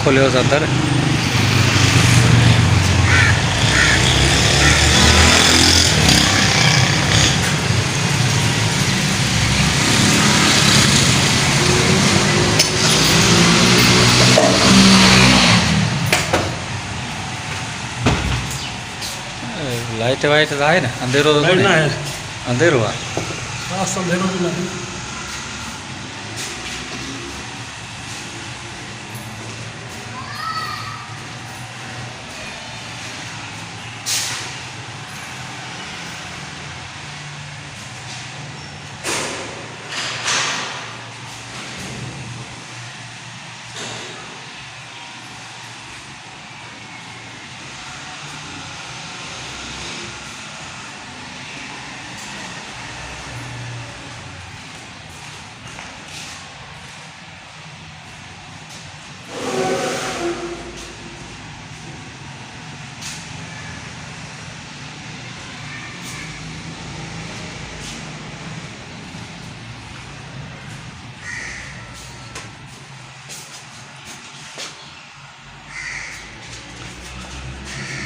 खोलियो अंदर। Light white है ना, अंधेरो तो ना है, अंधेरो है। खास अंधेरों भी नहीं।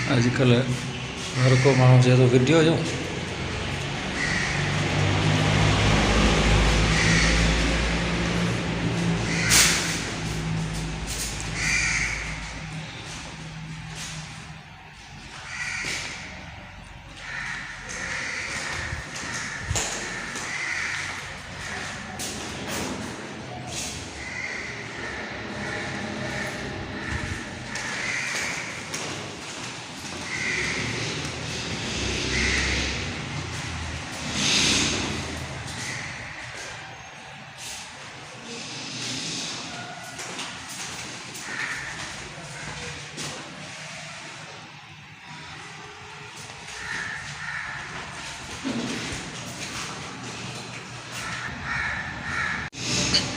आजकल हर को माण्हू चए थो वीडियो जो।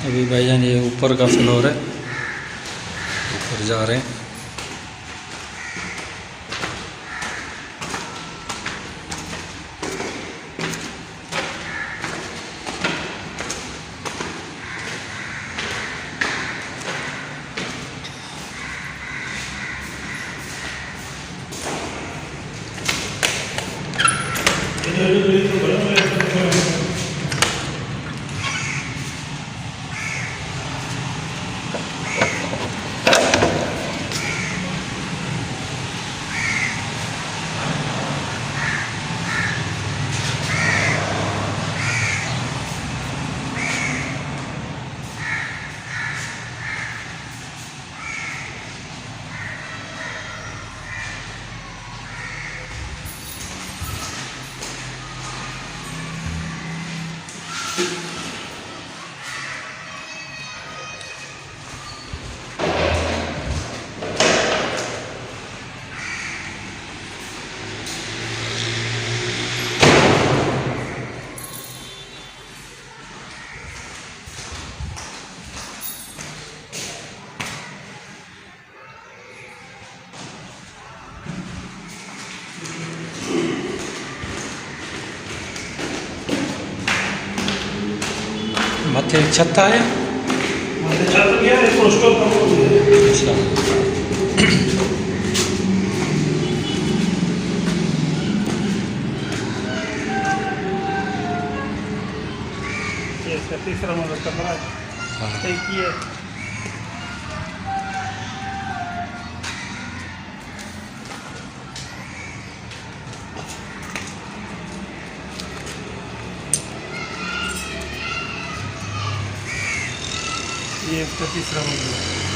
अभी भाईजान ये ऊपर का फ्लोर है, ऊपर जा रहे हैं। मथे छत है। छत गया है, पोस्टर कम हो गया। अच्छा, ये इसका तीसरा मंजिल का कमरा है। एक ये इसका तीसरा मंजिल है।